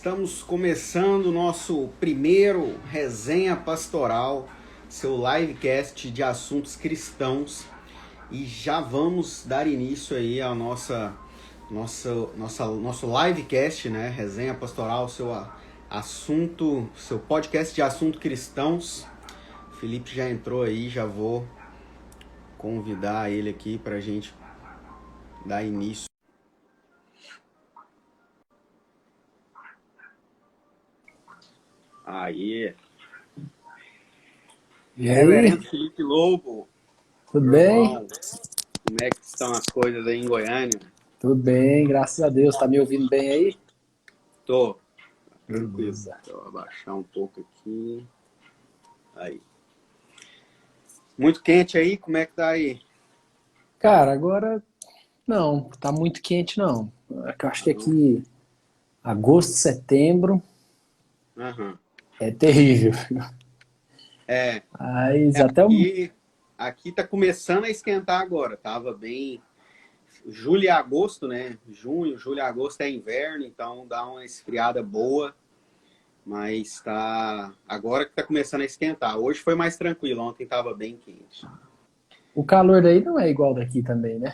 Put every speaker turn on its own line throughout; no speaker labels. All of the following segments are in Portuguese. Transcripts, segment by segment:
Estamos começando o nosso primeiro Resenha Pastoral, seu livecast de assuntos cristãos, e já vamos dar início aí ao nosso livecast, né? Resenha Pastoral, seu podcast de assuntos cristãos. O Felipe já entrou aí, já vou convidar ele aqui para a gente dar início. Aí.
E aí?
Reverendo Felipe Lobo.
Tudo
Meu
bem?
irmão, como é que estão as coisas aí em Goiânia?
Tudo bem, graças a Deus. Tá me ouvindo bem aí?
Tô tranquilo.
Beleza.
Deixa eu abaixar um pouco aqui. Aí. Muito quente aí? Como é que tá aí?
Cara, agora não, tá muito quente não. Eu acho que aqui agosto, setembro
Aham.
é terrível.
É,
Mas até o...
aqui tá começando a esquentar agora. Tava bem. Julho e agosto, né? Junho, julho e agosto é inverno, então dá uma esfriada boa. Mas tá. Agora que tá começando a esquentar. Hoje foi mais tranquilo, ontem tava bem quente.
o calor daí não é igual daqui também, né?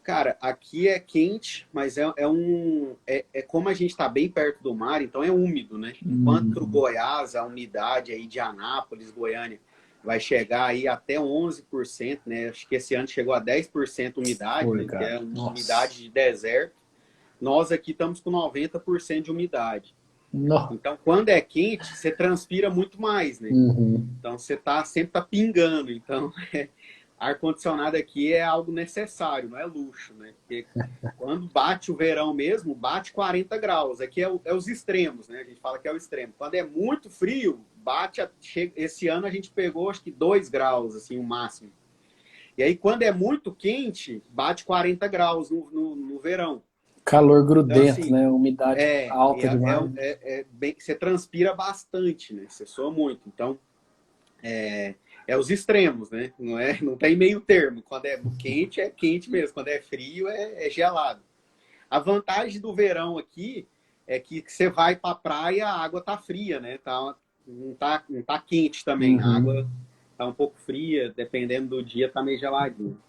Cara, aqui é quente, mas é como a gente está bem perto do mar, então é úmido, né? Enquanto Goiás, a umidade aí de Anápolis, Goiânia, vai chegar aí até 11%, né? Acho que esse ano chegou a 10% umidade,
Foi,
né? Que é
cara.
uma
Nossa.
umidade de deserto. Nós aqui estamos com 90% de umidade.
No...
Então, quando é quente, você transpira muito mais, né?
Uhum.
Então, você sempre tá pingando. Então, ar-condicionado aqui é algo necessário, não é luxo, né? Porque quando bate o verão mesmo, bate 40 graus. Aqui é os extremos, né? A gente fala que é o extremo. Quando é muito frio, esse ano a gente pegou acho que 2 graus, assim, o máximo. E aí, quando é muito quente, bate 40 graus no verão.
Calor
Então,
grudento,
assim,
né? Umidade alta demais.
você transpira bastante, né? Você soa muito. Então, é os extremos, né? Não tem meio termo. Quando é quente mesmo. Quando é frio, é gelado. A vantagem do verão aqui é que você vai para a praia, a água tá fria, né? Não tá quente também. A
Uhum.
água tá um pouco fria, dependendo do dia, tá meio geladinho.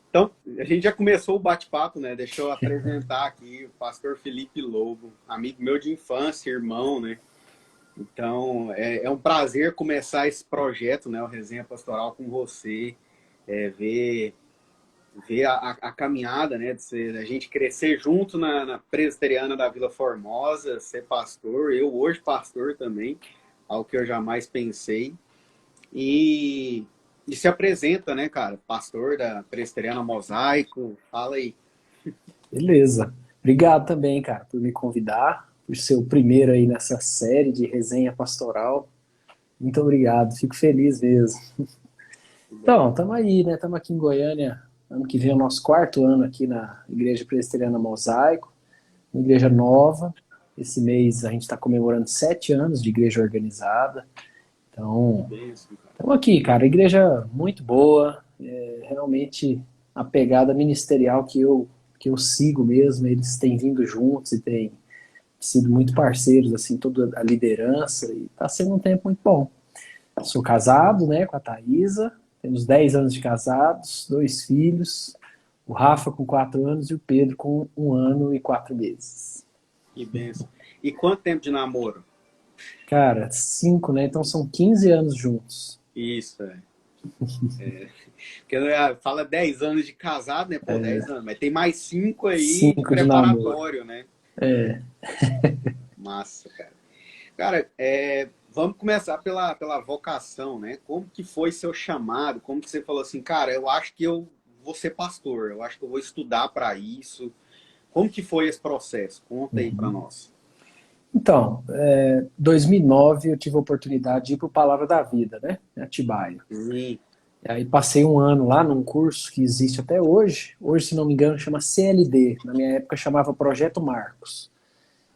Então, a gente já começou o bate-papo, né? Deixa eu apresentar aqui o pastor Felipe Lobo, amigo meu de infância, irmão, né? Então, é um prazer começar esse projeto, né? O Resenha Pastoral com você, ver a caminhada, né? A gente crescer junto na Presbiteriana da Vila Formosa, ser pastor, eu hoje pastor também, algo que eu jamais pensei. E se apresenta, né, cara? Pastor da Presbiteriana Mosaico, fala aí.
Beleza. Obrigado também, cara, por me convidar, por ser o primeiro aí nessa série de resenha pastoral. Muito obrigado, fico feliz mesmo. Então, estamos aí, né? Estamos aqui em Goiânia. Ano que vem é o nosso quarto ano aqui na Igreja Presbiteriana Mosaico, uma igreja nova. Esse mês a gente está comemorando 7 anos de igreja organizada.
Que
Então,
bênção, cara.
estamos aqui, cara. Igreja muito boa, realmente a pegada ministerial que eu sigo mesmo. Eles têm vindo juntos e têm sido muito parceiros, assim, toda a liderança. E está sendo um tempo muito bom. Sou casado, né, com a Thaisa. Temos 10 anos de casados, 2 filhos. O Rafa com 4 anos e o Pedro com 1 ano e 4 meses.
Que bênção. E quanto tempo de namoro?
Cara, 5, né? Então são 15 anos juntos.
Isso, Porque fala 10 anos de casado, né? Pô, 10 anos. Mas tem mais 5 aí de
5 de namoro.
preparatório, né?
É.
Massa, cara. Cara, vamos começar pela vocação, né? Como que foi seu chamado? Como que você falou assim, cara, eu acho que eu vou ser pastor, eu acho que eu vou estudar para isso. Como que foi esse processo? Conta aí para nós.
Então, 2009 eu tive a oportunidade de ir para o Palavra da Vida, né? Em Atibaia.
Sim.
E aí passei um ano lá num curso que existe até hoje. Hoje, se não me engano, chama CLD. Na minha época chamava Projeto Marcos.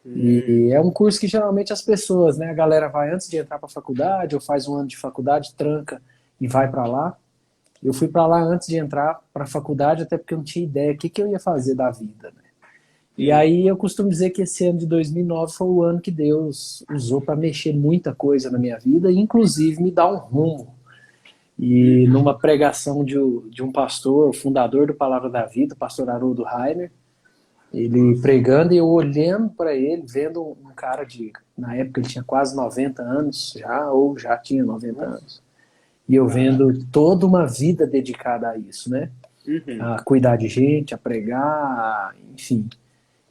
E é um curso que geralmente as pessoas, né? A galera vai antes de entrar para a faculdade ou faz um ano de faculdade, tranca e vai para lá. Eu fui para lá antes de entrar para a faculdade, até porque eu não tinha ideia do que eu ia fazer da vida, né? E
sim.
aí eu costumo dizer que esse ano de 2009 foi o ano que Deus usou para mexer muita coisa na minha vida, inclusive me dar um rumo. E
Uhum.
numa pregação de um pastor, o fundador do Palavra da Vida, o pastor Haroldo Rainer, ele
Nossa.
pregando e eu olhando para ele, vendo um cara de, na época ele tinha quase 90 anos já, ou já tinha 90
Nossa.
anos. E eu
Caraca.
vendo toda uma vida dedicada a isso, né?
Uhum.
A cuidar de gente, a pregar, enfim.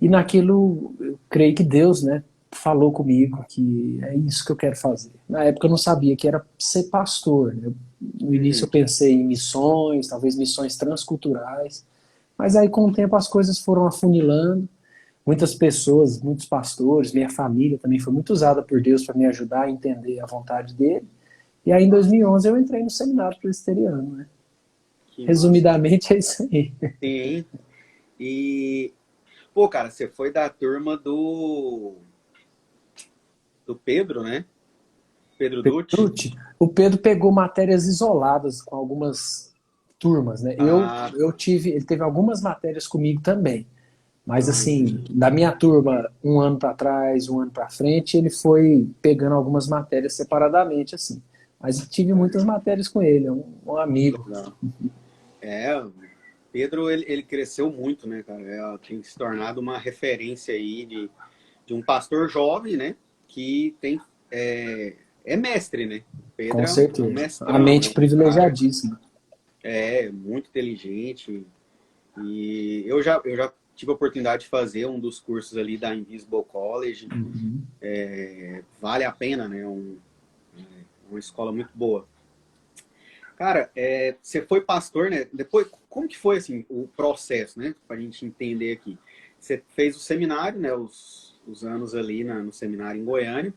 E naquilo, eu creio que Deus, né, falou comigo que é isso que eu quero fazer. Na época eu não sabia que era ser pastor. No início eu
Uhum.
pensei em missões, talvez missões transculturais, mas aí com o tempo as coisas foram afunilando. Muitas pessoas, muitos pastores, minha família também foi muito usada por Deus para me ajudar a entender a vontade dele. E aí em 2011 eu entrei no seminário presbiteriano, né?
Que massa.
Resumidamente é isso aí.
Sim. E, pô, cara, você foi da turma do Pedro, né? Pedro Dutti.
Petrucci, o Pedro pegou matérias isoladas com algumas turmas, né?
Ah,
Eu tive, ele teve algumas matérias comigo também, mas assim,
entendi.
da minha turma, um ano para trás, um ano para frente, ele foi pegando algumas matérias separadamente, assim. Mas tive muitas matérias com ele, é um amigo.
Legal. É, o Pedro, ele cresceu muito, né, cara? Tem se tornado uma referência aí de um pastor jovem, né? Que tem, é mestre, né? O Pedro
Com
é um
certeza. A
mestrão, é
mente
um cara
privilegiadíssima.
muito inteligente. E eu já tive a oportunidade de fazer um dos cursos ali da Invisible College.
Uhum.
Vale a pena, né? Uma escola muito boa. Cara, você foi pastor, né? Depois, como que foi assim o processo, né? Pra gente entender aqui. Você fez o seminário, né? Os anos ali no seminário em Goiânia.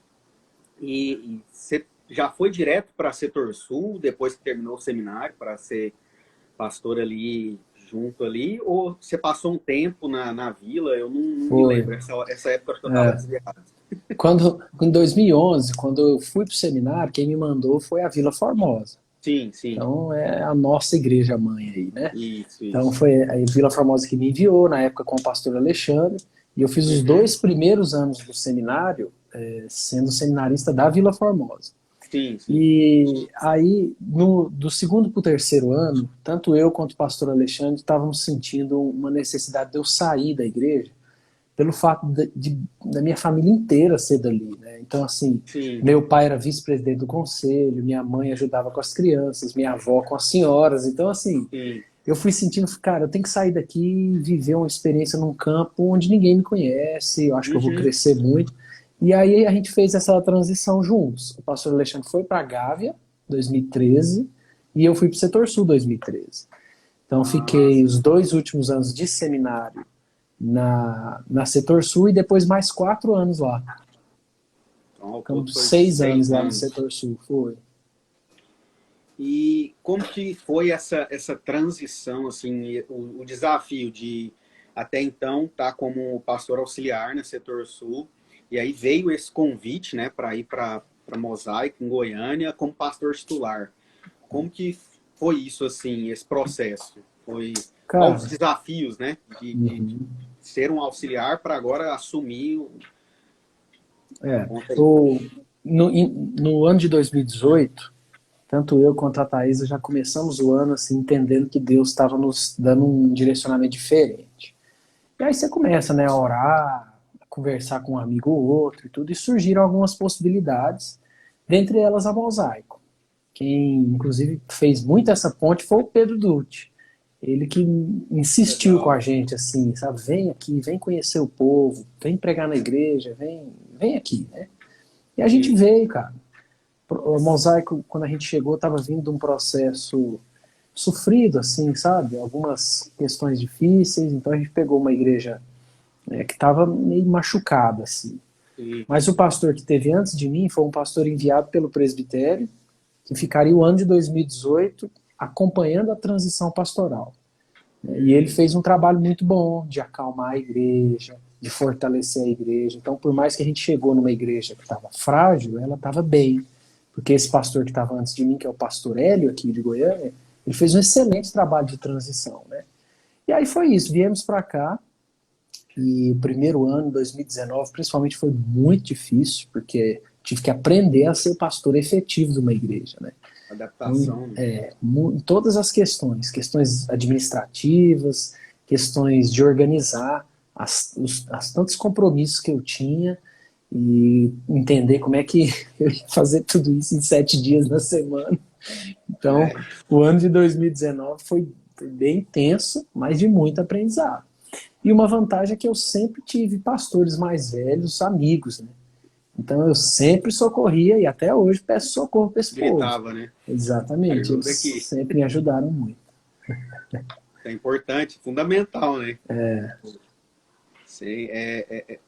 E você já foi direto para Setor Sul, depois que terminou o seminário, para ser pastor ali junto ali? Ou você passou um tempo na vila? Eu não me
Foi.
lembro. Essa época acho que eu estava
É.
desviado.
Em 2011, quando eu fui para o seminário, quem me mandou foi a Vila Formosa.
Sim, sim.
Então é a nossa igreja mãe aí, né?
Isso,
Então
isso.
foi a Vila Formosa que me enviou, na época com o pastor Alexandre, e eu fiz os
Uhum.
2 primeiros anos do seminário sendo seminarista da Vila Formosa.
Sim, sim.
E aí, do segundo para o terceiro ano, tanto eu quanto o pastor Alexandre estávamos sentindo uma necessidade de eu sair da igreja, pelo fato da minha família inteira ser dali, né? Então, assim,
Sim,
meu pai era vice-presidente do conselho, minha mãe ajudava com as crianças, minha avó com as senhoras. Então, assim,
sim.
eu fui sentindo, cara, eu tenho que sair daqui e viver uma experiência num campo onde ninguém me conhece, eu acho que eu vou
Uhum.
crescer muito. E aí a gente fez essa transição juntos. O pastor Alexandre foi para Gávea, 2013, e eu fui para o Setor Sul, 2013. Então, fiquei
Massa.
os 2 últimos anos de seminário na Setor Sul e depois mais 4 anos lá.
Então, ao todo
Ficamos
foi
6 anos
6
lá no
anos.
Setor Sul, foi.
E como que foi essa transição, assim, o desafio de até então estar como pastor auxiliar no Setor Sul, e aí veio esse convite, né, para ir para Mosaico, em Goiânia, como pastor titular. Como que foi isso, assim, esse processo? Qual os
Cara,
desafios, né, de
uhum.
ser um auxiliar para agora assumir
É,
conta aí.
o, no ano de 2018, tanto eu quanto a Thaisa já começamos o ano assim, entendendo que Deus estava nos dando um direcionamento diferente. E aí você começa, né, a orar, a conversar com um amigo ou outro e tudo, e surgiram algumas possibilidades, dentre elas a Mosaico. Quem, inclusive, fez muito essa ponte foi o Pedro Dutti. Ele que insistiu com
Legal.
a gente, assim, sabe? Vem aqui, vem conhecer o povo, vem pregar na igreja, vem aqui, né? E a gente
Sim.
veio, cara. O Mosaico, quando a gente chegou, estava vindo de um processo sofrido, assim, sabe? Algumas questões difíceis, então a gente pegou uma igreja que estava meio machucada, assim.
Sim.
Mas o pastor que teve antes de mim foi um pastor enviado pelo presbitério, que ficaria o ano de 2018 acompanhando a transição pastoral. E ele fez um trabalho muito bom de acalmar a igreja, de fortalecer a igreja. Então, por mais que a gente chegou numa igreja que estava frágil, ela estava bem. Porque esse pastor que estava antes de mim, que é o pastor Hélio, aqui de Goiânia, ele fez um excelente trabalho de transição, né? E aí foi isso, viemos para cá, E o primeiro ano, 2019, principalmente foi muito difícil, porque tive que aprender a ser pastor efetivo de uma igreja, né? Então,
Adaptação, né?
em todas as questões, questões administrativas, questões de organizar as tantos compromissos que eu tinha e entender como é que eu ia fazer tudo isso em 7 dias na semana. Então,
É,
o ano de 2019 foi bem tenso, mas de muito aprendizado. E uma vantagem é que eu sempre tive pastores mais velhos, amigos, né? Então eu sempre socorria e até hoje peço socorro para esse povo.
gritava, né?
Exatamente, eles
Ajuda aqui.
sempre me ajudaram muito.
É importante, fundamental, né? Sei,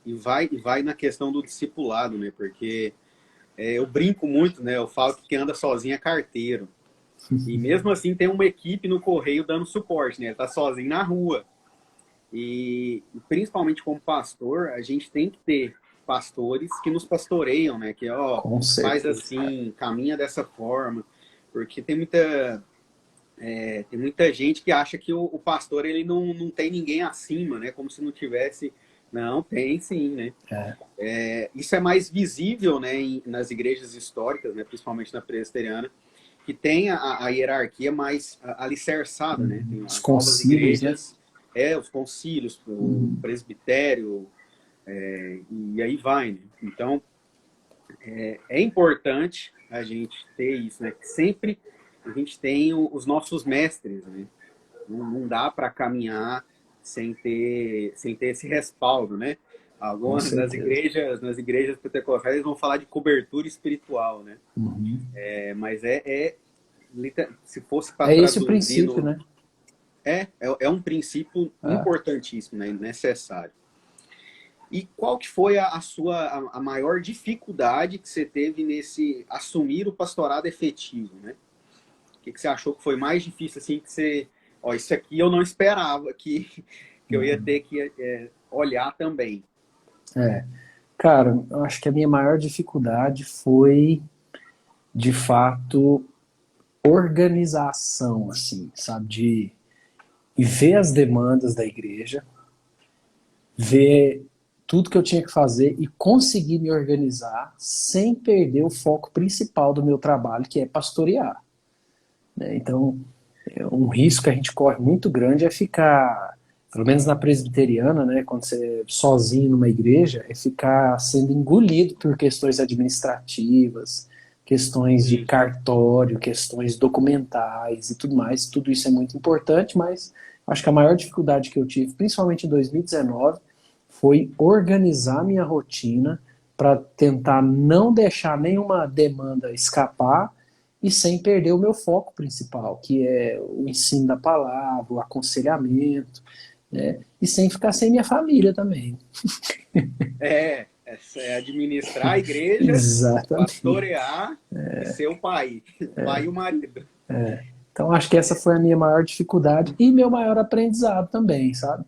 e vai na questão do discipulado, né? Porque eu brinco muito, né? Eu falo que quem anda sozinho é carteiro. E mesmo assim tem uma equipe no correio dando suporte, né? Ele tá sozinho na rua. E principalmente como pastor, a gente tem que ter pastores que nos pastoreiam, né? Que, ó,
Com
faz
certeza.
assim, caminha dessa forma. Porque tem muita gente que acha que o pastor ele não tem ninguém acima, né? Como se não tivesse. Não, tem sim, né? Isso é mais visível, né, nas igrejas históricas, né, principalmente na presbiteriana, que tem a hierarquia mais alicerçada, né? Tem
Os
as novas
concílios, né?
igrejas, os concílios, o presbitério, e aí vai, né? Então, é importante a gente ter isso, né? Que sempre a gente tem os nossos mestres, né? Não dá para caminhar sem ter esse respaldo, né?
Com
Algumas
certeza.
nas igrejas pentecostais eles vão falar de cobertura espiritual, né?
Uhum.
Mas se fosse para
É esse o
traduzir
princípio, né?
é um princípio
Ah,
importantíssimo, né? Necessário. E qual que foi a maior dificuldade que você teve nesse assumir o pastorado efetivo, né? O que você achou que foi mais difícil, assim, que você... Ó, isso aqui eu não esperava que eu ia ter que olhar também.
é. Cara, eu acho que a minha maior dificuldade foi, de fato, organização, assim, sabe? De ver as demandas da igreja, ver tudo que eu tinha que fazer e conseguir me organizar sem perder o foco principal do meu trabalho, que é pastorear, né? Então, um risco que a gente corre muito grande é ficar, pelo menos na presbiteriana, né, quando você é sozinho numa igreja, é ficar sendo engolido por questões administrativas, questões de
Sim.
cartório, questões documentais e tudo mais. Tudo isso é muito importante, mas acho que a maior dificuldade que eu tive, principalmente em 2019, foi organizar minha rotina para tentar não deixar nenhuma demanda escapar e sem perder o meu foco principal, que é o ensino da palavra, o aconselhamento, né? E sem ficar sem minha família também.
Administrar a igreja,
Exatamente.
pastorear e ser o pai, o pai e o marido.
Então acho que essa foi a minha maior dificuldade e meu maior aprendizado também, sabe?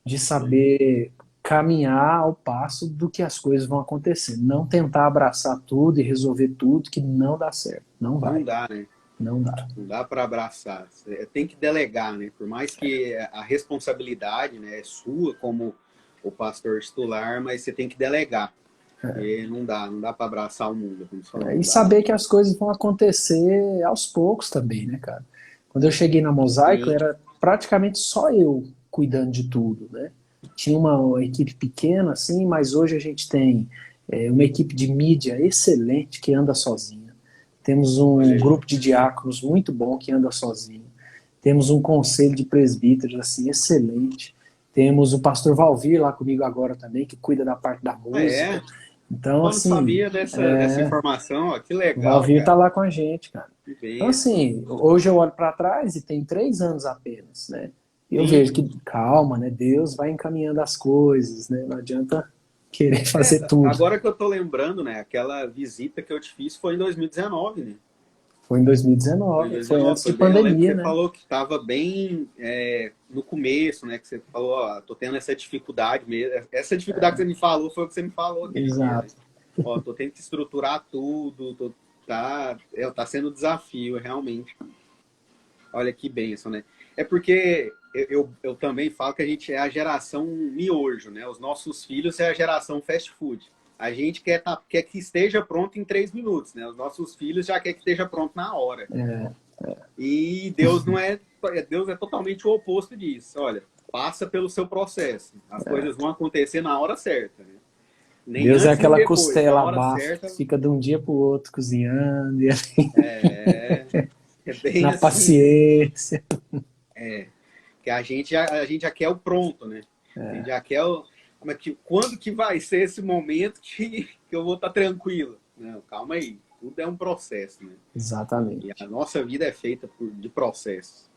De saber caminhar ao passo do que as coisas vão acontecer. Não tentar abraçar tudo e resolver tudo que não dá certo. Não
Não
vai.
dá, né?
Não dá.
Não dá para abraçar. Você tem que delegar, né? Por mais que a responsabilidade, né, é sua como o pastor titular, mas você tem que delegar. Porque não dá para abraçar o mundo, como você falou,
E
não dá.
saber que as coisas vão acontecer aos poucos também, né, cara? Quando eu cheguei na Mosaico,
Sim,
era praticamente só eu cuidando de tudo, né? Tinha uma equipe pequena, assim, mas hoje a gente tem uma equipe de mídia excelente que anda sozinha. Temos
olha
um
aí.
grupo de diáconos muito bom que anda sozinho. Temos um conselho de presbíteros, assim, excelente. Temos o pastor Valvir lá comigo agora também, que cuida da parte da
Ah, é?
música. Então,
Eu não
assim,
sabia dessa informação, ó. Que
o
legal,
Valvir tá
cara.
lá com a gente, cara.
Que
Então,
bênção.
assim, hoje eu olho para trás e tem 3 anos apenas, né? E eu
Sim.
vejo que, calma, né? Deus vai encaminhando as coisas, né? Não adianta querer fazer tudo.
Agora que eu tô lembrando, né? Aquela visita que eu te fiz foi em 2019, né?
Foi em
Foi em
2019, foi
2019,
antes de
foi bem. Eu lembro que
pandemia,
você
né?
falou que estava bem no começo, né? Que você falou, ó, tô tendo essa dificuldade mesmo. Essa dificuldade que você me falou foi o que você me falou aquele dia, né?
Exato.
Ó, tô tendo que estruturar tudo, tá sendo um desafio, realmente. Olha que bênção, né? É porque eu também falo que a gente é a geração miojo, né? Os nossos filhos é a geração fast food. A gente quer que esteja pronto em 3 minutos, né? Os nossos filhos já quer que esteja pronto na hora. E Deus não é... Deus é totalmente o oposto disso. Olha, passa pelo seu processo. As coisas vão acontecer na hora certa, né? Nem
Deus é
antes, nem
aquela
depois. Na
costela
hora
bafo
certa...
que fica de um dia para o outro cozinhando, e
É bem
na
assim.
paciência.
Que a gente já quer o pronto, né? A gente já quer o... Quando que vai ser esse momento que eu vou estar tranquilo? Não, calma aí. Tudo é um processo, né?
Exatamente.
E a nossa vida é feita de processos.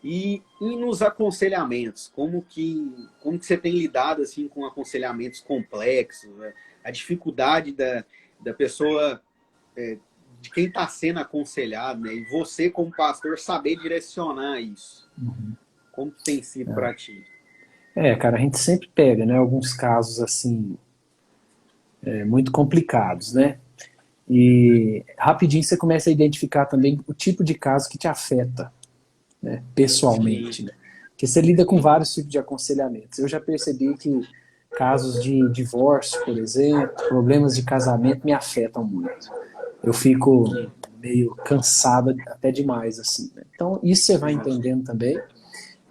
E nos aconselhamentos, como que você tem lidado assim com aconselhamentos complexos, né? A dificuldade da pessoa, de quem está sendo aconselhado, né? E você como pastor saber direcionar isso. Como que tem sido para ti?
Cara, a gente sempre pega, né, alguns casos assim, muito complicados, né? E rapidinho você começa a identificar também o tipo de caso que te afeta, né, pessoalmente,
Sim,
né? Porque você lida com
sim,
vários tipos de aconselhamentos. Eu já percebi que casos de divórcio, por exemplo, problemas de casamento me afetam muito. Eu fico
sim.
meio cansada até demais, assim, né? Então, isso você vai
Imagina.
entendendo também.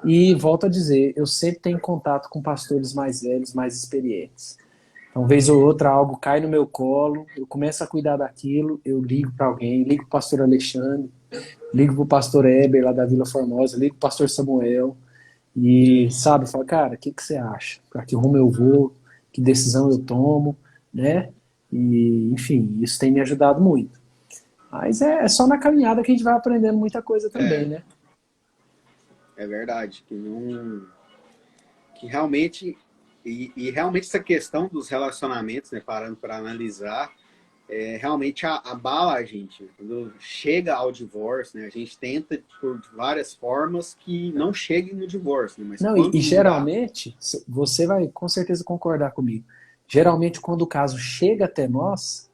E volto a dizer, eu sempre tenho contato com pastores mais velhos, mais experientes. Então, vez ou outra, algo cai no meu colo, eu começo a cuidar daquilo, eu ligo para alguém, ligo para o pastor Alexandre, ligo para o pastor Heber, lá da Vila Formosa, ligo para o pastor Samuel, e,
Sim.
sabe, fala, cara, o que você acha? Para que rumo eu vou? Que decisão eu tomo? Né? E, enfim, isso tem me ajudado muito. Mas é só na caminhada que a gente vai aprendendo muita coisa também,
É,
né?
é verdade. Que realmente... E realmente essa questão dos relacionamentos, né, parando para analisar, realmente abala a gente. Quando chega ao divórcio, né, a gente tenta por várias formas que não chegue no divórcio, né, mas
Não, e
quando não dá,
geralmente, você vai com certeza concordar comigo, geralmente quando o caso chega até nós,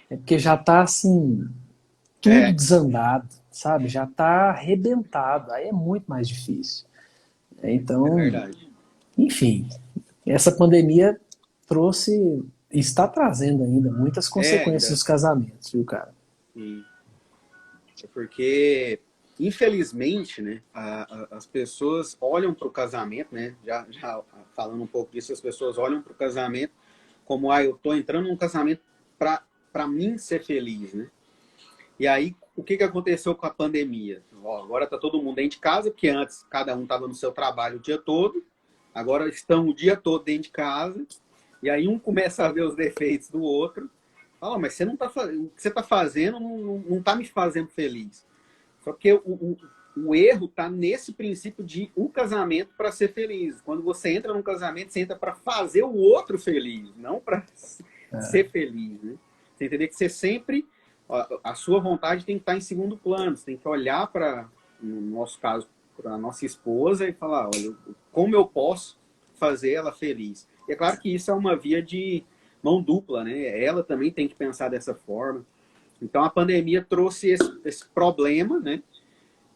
é porque já está assim, tudo
é,
desandado, sabe? Já está arrebentado, aí é muito mais difícil.
é
Então,
verdade.
enfim, essa pandemia trouxe, está trazendo ainda muitas consequências
Ainda.
dos casamentos, viu, cara?
Sim. É porque, infelizmente, né, as pessoas olham para o casamento, né, já falando um pouco disso, as pessoas olham para o casamento como, eu estou entrando num casamento para mim ser feliz, né? E aí, o que aconteceu com a pandemia? Agora está todo mundo dentro de casa, porque antes cada um estava no seu trabalho o dia todo, agora estão o dia todo dentro de casa, e aí um começa a ver os defeitos do outro, fala, mas você não tá, o que você está fazendo não está me fazendo feliz. Só que o erro está nesse princípio de o casamento para ser feliz. Quando você entra num casamento, você entra para fazer o outro feliz, não para ser feliz. Né? Você entender que você sempre... A sua vontade tem que estar em segundo plano. Você tem que olhar para, no nosso caso, para a nossa esposa e falar, olha, como eu posso fazer ela feliz? E é claro que isso é uma via de mão dupla, né? Ela também tem que pensar dessa forma. Então a pandemia trouxe esse problema, né?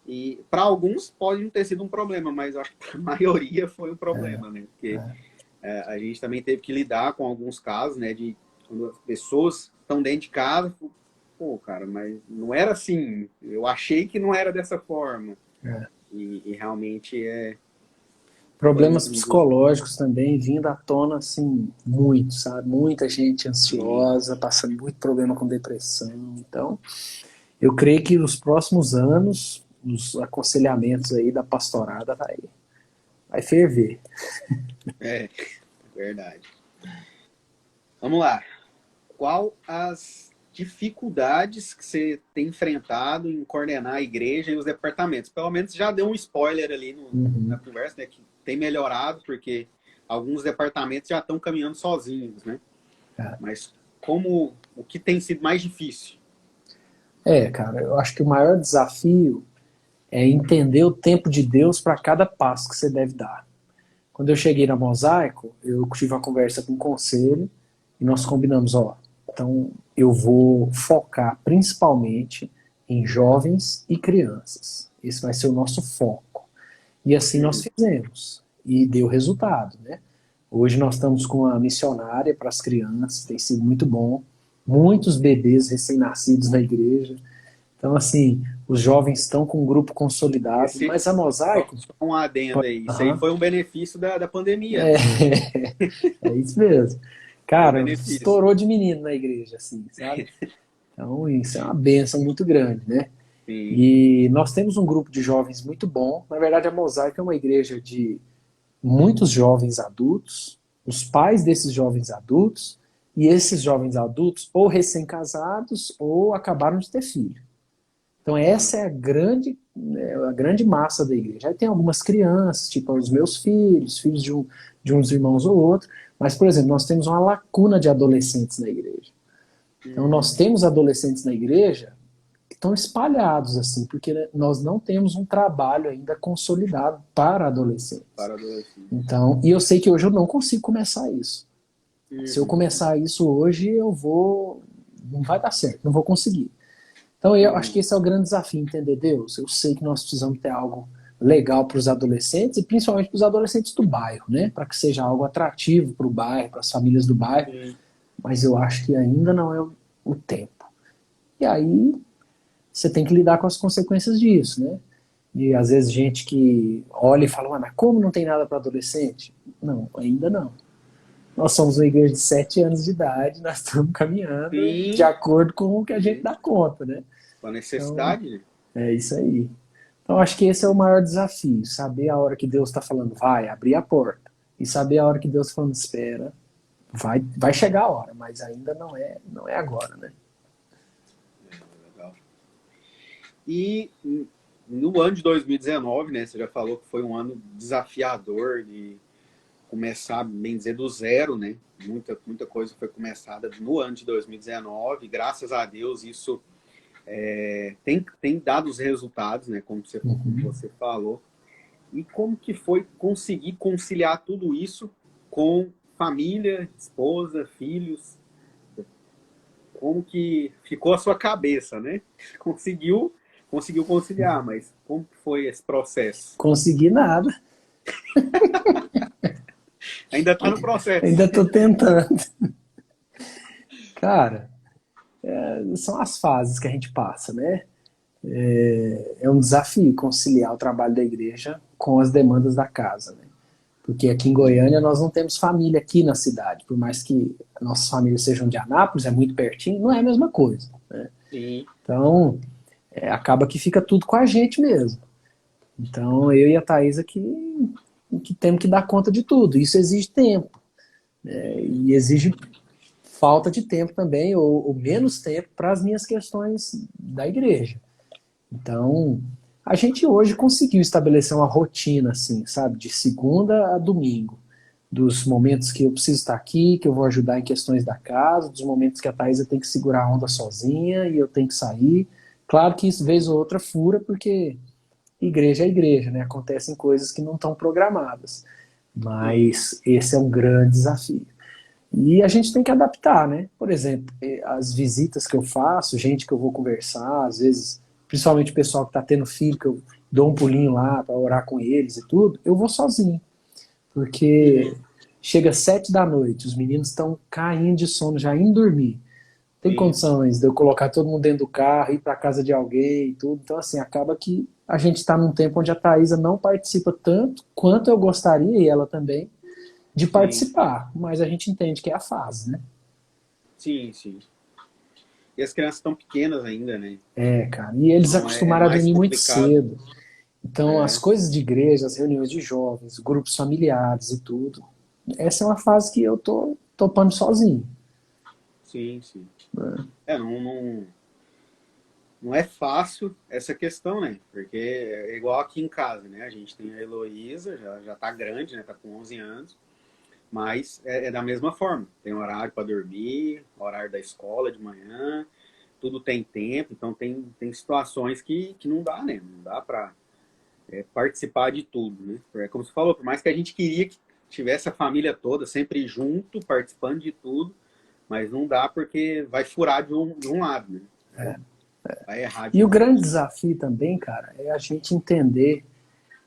E para alguns pode não ter sido um problema, mas eu acho que para a maioria foi um problema, né? Porque a gente também teve que lidar com alguns casos, né? De quando as pessoas estão dentro de casa, pô, cara, mas não era assim. Eu achei que não era dessa forma.
É.
E realmente foi
Problemas psicológicos também vindo à tona, assim, muito, sabe? Muita gente
sim,
ansiosa, passando muito problema com depressão. Então, eu creio que nos próximos anos, os aconselhamentos aí da pastorada vai ferver.
é verdade. Vamos lá. Qual as dificuldades que você tem enfrentado em coordenar a igreja e os departamentos? Pelo menos já deu um spoiler ali na
Uhum.
conversa, né? Que tem melhorado, porque alguns departamentos já estão caminhando sozinhos, né?
É.
Mas o que tem sido mais difícil?
Cara, eu acho que o maior desafio é entender o tempo de Deus para cada passo que você deve dar. Quando eu cheguei na Mosaico, eu tive uma conversa com o conselho e nós combinamos, então eu vou focar principalmente em jovens e crianças. Esse vai ser o nosso foco. E assim nós fizemos. E deu resultado, né? Hoje nós estamos com uma missionária para as crianças, tem sido muito bom. Muitos bebês recém-nascidos na igreja. Então, assim, os jovens estão com um grupo consolidado,
Esse,
mas a Mosaico...
só um adendo aí. Isso aí
Aham,
foi um benefício da pandemia,
é,
né?
é isso mesmo.
Foi um
Cara,
benefício.
estourou de menino na igreja, assim, sabe? Então, isso é uma bênção muito grande, né?
Sim.
E nós temos um grupo de jovens muito bom. Na verdade, a Mosaico é uma igreja de muitos jovens adultos, os pais desses jovens adultos, e esses jovens adultos ou recém-casados ou acabaram de ter filho. Então essa é a grande massa da igreja. Aí tem algumas crianças, tipo os meus filhos, filhos de uns irmãos ou outro, mas, por exemplo, nós temos uma lacuna de adolescentes na igreja. Então nós
Hum,
temos adolescentes na igreja que estão espalhados, assim, porque né, nós não temos um trabalho ainda consolidado para adolescentes.
para adolescente.
Então, e eu sei que hoje eu não consigo começar isso. Se eu
Uhum,
começar isso hoje, eu vou. Não vai dar certo, não vou conseguir. Então, eu acho que
uhum.
esse é o grande desafio, entender Deus. Eu sei que nós precisamos ter algo legal para os adolescentes e principalmente para os adolescentes do bairro, né? Para que seja algo atrativo para o bairro, para as famílias do bairro.
Sim.
Mas eu acho que ainda não é o tempo. E aí você tem que lidar com as consequências disso, né? E às vezes gente que olha e fala, mas como não tem nada para adolescente? Não, ainda não. Nós somos uma igreja de 7 anos de idade, nós estamos caminhando de
Sim,
acordo com o que a gente
sim.
dá conta, né?
Com a
Então,
necessidade, né?
é isso aí. Então, acho que esse é o maior desafio, saber a hora que Deus está falando, vai, abrir a porta. E saber a hora que Deus está falando, espera, vai chegar a hora, mas ainda não é agora, né?
Legal. E no ano de 2019, né? Você já falou que foi um ano desafiador de começar, bem dizer, do zero, né? Muita coisa foi começada no ano de 2019. Graças a Deus, isso tem dado os resultados, né? Como
Uhum.
você falou. E como que foi conseguir conciliar tudo isso com família, esposa, filhos? Como que ficou a sua cabeça, né? Conseguiu, conseguiu conciliar, mas como que foi esse processo?
Consegui nada,
Ainda está no processo.
ainda estou tentando. Cara, são as fases que a gente passa, né? É um desafio conciliar o trabalho da igreja com as demandas da casa, né? Porque aqui em Goiânia nós não temos família aqui na cidade, por mais que nossas famílias sejam de Anápolis, é muito pertinho, não é a mesma coisa, né?
Sim,
Então, acaba que fica tudo com a gente mesmo. Então, eu e a Thaisa que temos que dar conta de tudo. Isso exige tempo, e exige falta de tempo também, ou menos tempo para as minhas questões da igreja. Então, a gente hoje conseguiu estabelecer uma rotina, assim, sabe, de segunda a domingo, dos momentos que eu preciso estar aqui, que eu vou ajudar em questões da casa, dos momentos que a Thaisa tem que segurar a onda sozinha e eu tenho que sair. Claro que isso, vez ou outra, fura, porque igreja é igreja, né? Acontecem coisas que não estão programadas.
sim,
Mas esse é um grande desafio. E a gente tem que adaptar, né? Por exemplo, as visitas que eu faço, gente que eu vou conversar, às vezes, principalmente o pessoal que está tendo filho, que eu dou um pulinho lá para orar com eles e tudo, eu vou sozinho. Porque
uhum,
chega 7 da noite, os meninos estão caindo de sono, já indo dormir. Tem
sim,
condições de eu colocar todo mundo dentro do carro, ir para casa de alguém e tudo. Então, assim, acaba que a gente está num tempo onde a Thaisa não participa tanto quanto eu gostaria, e ela também, de
sim,
participar. Mas a gente entende que é a fase, né?
sim, sim. E as crianças estão pequenas ainda, né?
Cara. E eles
Então é
acostumaram a
mais
dormir muito
complicado.
cedo. Então, as
É,
coisas de igreja, as reuniões de jovens, grupos familiares e tudo, essa é uma fase que eu tô topando sozinho.
sim, sim. Não é fácil essa questão, né? Porque é igual aqui em casa, né? A gente tem a Heloísa, já tá grande, né? Tá com 11 anos. Mas é da mesma forma. Tem horário para dormir, horário da escola de manhã, tudo tem tempo. Então tem situações que não dá, né? Não dá para participar de tudo, né? É como você falou, por mais que a gente queria que tivesse a família toda sempre junto, participando de tudo, mas não dá porque vai furar de um lado, né? Vai errar de
E o
um lado.
grande desafio também, cara, é a gente entender.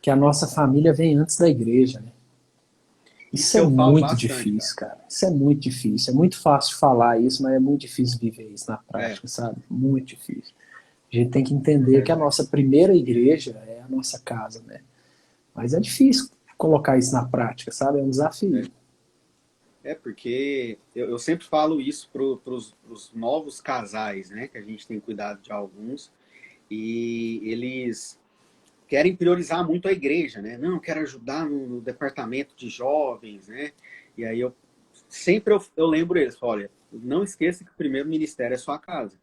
que a nossa família vem antes da igreja, né? Isso
Isso
é
eu falo
muito
bastante, cara.
difícil, cara. Isso é muito difícil. É muito fácil falar isso, mas é muito difícil viver isso na
É,
prática, sabe? Muito difícil. A gente tem que entender que a
verdade.
nossa primeira igreja é a nossa casa, né? Mas é difícil colocar isso na prática, sabe? É um desafio.
É, porque eu sempre falo isso para os novos casais, né? Que a gente tem cuidado de alguns. E eles querem priorizar muito a igreja, né? Não, quero ajudar no departamento de jovens, né? E aí eu lembro eles, olha, não esqueça que o primeiro ministério é sua casa.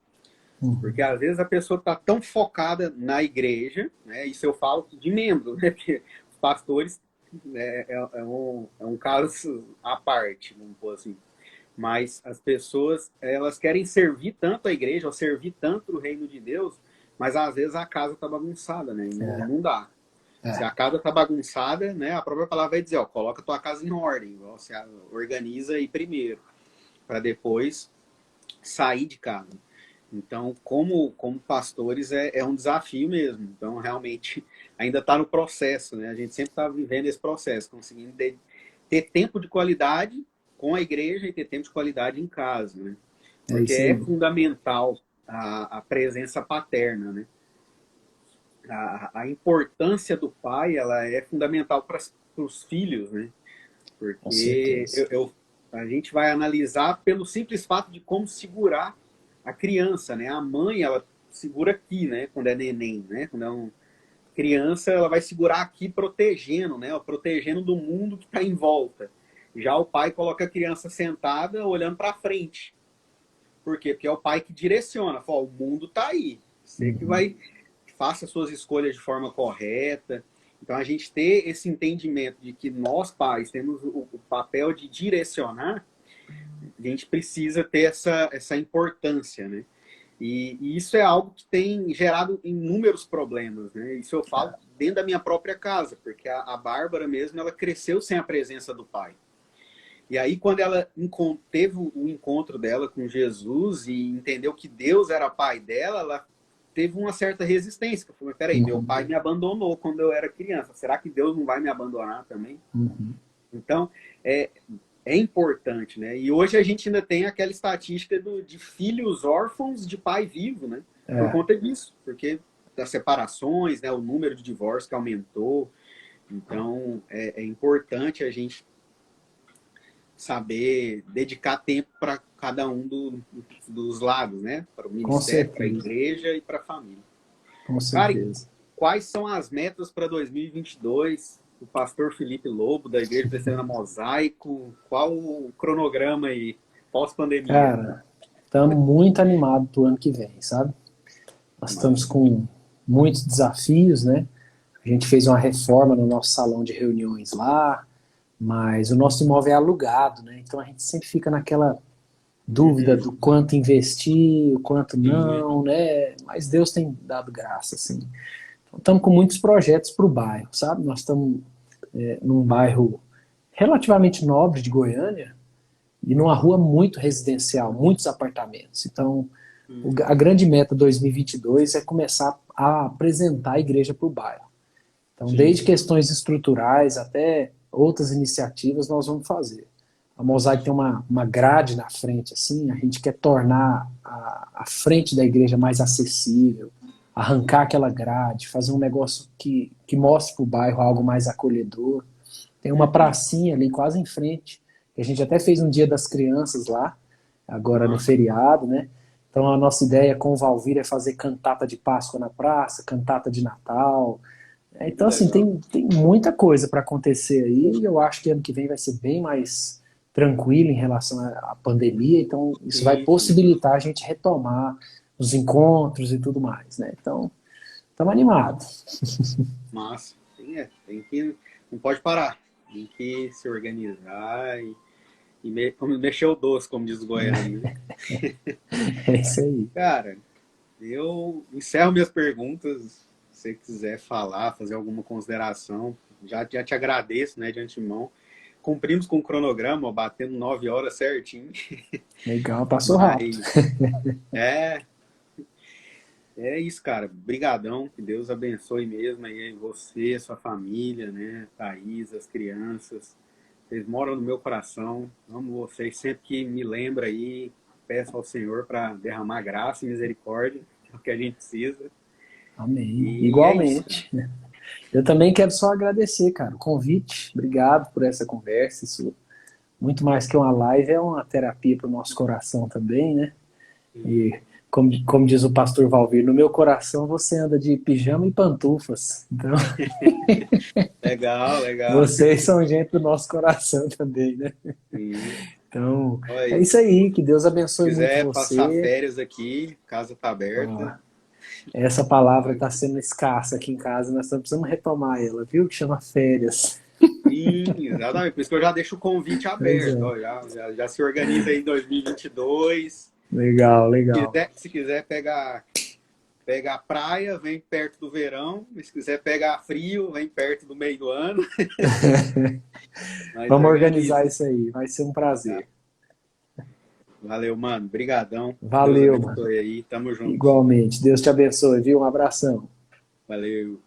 Porque
Uhum.
às vezes a pessoa está tão focada na igreja, né? Isso eu falo de membro, né? Porque os pastores é um caso à parte, vamos pôr assim. Mas as pessoas, elas querem servir tanto a igreja, ou servir tanto o reino de Deus, mas às vezes a casa está bagunçada, né? E não,
É,
não dá. Se
é,
a casa está bagunçada, né? A própria palavra vai dizer, ó, coloca a tua casa em ordem, ó, você organiza aí primeiro, para depois sair de casa. Então, como pastores, é um desafio mesmo. Então, realmente, ainda está no processo, né? A gente sempre está vivendo esse processo, conseguindo ter tempo de qualidade com a igreja e ter tempo de qualidade em casa, né?
é
Porque
isso
é
aí.
fundamental a presença paterna, né? A importância do pai, ela é fundamental para os filhos, né?
Com
Porque
certeza.
a gente vai analisar pelo simples fato de como segurar a criança, né? A mãe, ela segura aqui, né? Quando é neném, né? Quando é uma criança, ela vai segurar aqui protegendo, né? Protegendo do mundo que está em volta. Já o pai coloca a criança sentada, olhando para frente. Por quê? Porque é o pai que direciona. Fala, o mundo está aí. Você que
Uhum.
vai faça suas escolhas de forma correta. Então, a gente ter esse entendimento de que nós, pais, temos o papel de direcionar, a gente precisa ter essa importância, né? E isso é algo que tem gerado inúmeros problemas, né? Isso eu falo dentro da minha própria casa, porque a Bárbara mesmo, ela cresceu sem a presença do pai. E aí, quando ela teve o encontro dela com Jesus e entendeu que Deus era pai dela, ela teve uma certa resistência. Eu falei, peraí, meu
Uhum.
pai me abandonou quando eu era criança. Será que Deus não vai me abandonar também?
Uhum.
Então, é, é importante, né? E hoje a gente ainda tem aquela estatística de filhos órfãos de pai vivo, né? Por
É,
conta disso, porque das separações, né? O número de divórcios que aumentou. Então, é importante a gente saber dedicar tempo para cada um dos lados, né? Para o
com
ministério, para a
certeza.
igreja e para a família.
Com
Cara, e
certeza.
quais são as metas para 2022? O pastor Felipe Lobo, da Igreja Presbiteriana Mosaico, qual o cronograma aí, pós-pandemia?
Cara, estamos muito animados pro ano que vem, sabe? Nós estamos
Massa.
com muitos desafios, né? A gente fez uma reforma no nosso salão de reuniões lá, mas o nosso imóvel é alugado, né? Então a gente sempre fica naquela dúvida
Uhum.
do quanto investir, o quanto
Sim,
não, né? Mas Deus tem dado graça, assim. Então, estamos com muitos projetos para o bairro, sabe? Nós estamos num bairro relativamente nobre de Goiânia e numa rua muito residencial, muitos apartamentos. Então, a grande meta 2022 é começar a apresentar a igreja para o bairro. Então,
sim.
desde questões estruturais até outras iniciativas, nós vamos fazer. A Mosaic tem uma grade na frente, assim, a gente quer tornar a frente da igreja mais acessível, arrancar aquela grade, fazer um negócio que mostre para o bairro algo mais acolhedor. Tem uma
Uhum.
pracinha ali quase em frente, que a gente até fez um dia das crianças lá, agora no
Massa.
feriado, né? Então a nossa ideia com o Valvir é fazer cantata de Páscoa na praça, cantata de Natal.
Que
Então, assim,
legal.
tem muita coisa para acontecer aí, e eu acho que ano que vem vai ser bem mais tranquilo em relação à pandemia, então isso vai
Sim, sim.
possibilitar a gente retomar os encontros e tudo mais, né? Então, estamos animados.
Massa. Sim, tem que. Não pode parar. Tem que se organizar como mexer o doce, como diz o goiano, né?
É isso aí.
Cara, eu encerro minhas perguntas. Se você quiser falar, fazer alguma consideração, já te agradeço, né, de antemão. Cumprimos com o cronograma, ó, batendo 9 horas certinho.
Legal, passou rápido.
Mas é, É isso, cara. Brigadão, que Deus abençoe mesmo aí você, sua família, né? Thaís, as crianças. Vocês moram no meu coração. Amo vocês. Sempre que me lembra aí, peço ao Senhor para derramar graça e misericórdia, é o que a gente precisa.
Amém.
E é isso, cara.
Igualmente. Eu também quero só agradecer, cara, o convite. Obrigado por essa conversa. Isso, muito mais que uma live, é uma terapia para o nosso coração também, né? E como diz o pastor Valvir, no meu coração você anda de pijama e pantufas. Então,
Legal, legal.
vocês são gente do nosso coração também, né?
Sim.
Então, é
Olha,
isso aí. Que Deus
se
abençoe muito
quiser passar
você.
férias aqui, casa tá
Ó,
aberta.
essa palavra está sendo escassa aqui em casa. Nós estamos precisando retomar ela, viu? Que chama férias.
Sim, exatamente. Por isso que eu já deixo o convite
Pois
aberto.
é.
Ó, já se organiza aí em 2022.
Legal, legal.
Se quiser pegar a praia, vem perto do verão. Se quiser pegar frio, vem perto do meio do ano. Mas
Vamos organizar
organiza.
isso aí. Vai ser um
Tá?
prazer.
Valeu, mano. Brigadão. Deus
Valeu, mano.
abençoe aí. Tamo junto.
Igualmente. Deus te abençoe, viu? Um abração.
Valeu.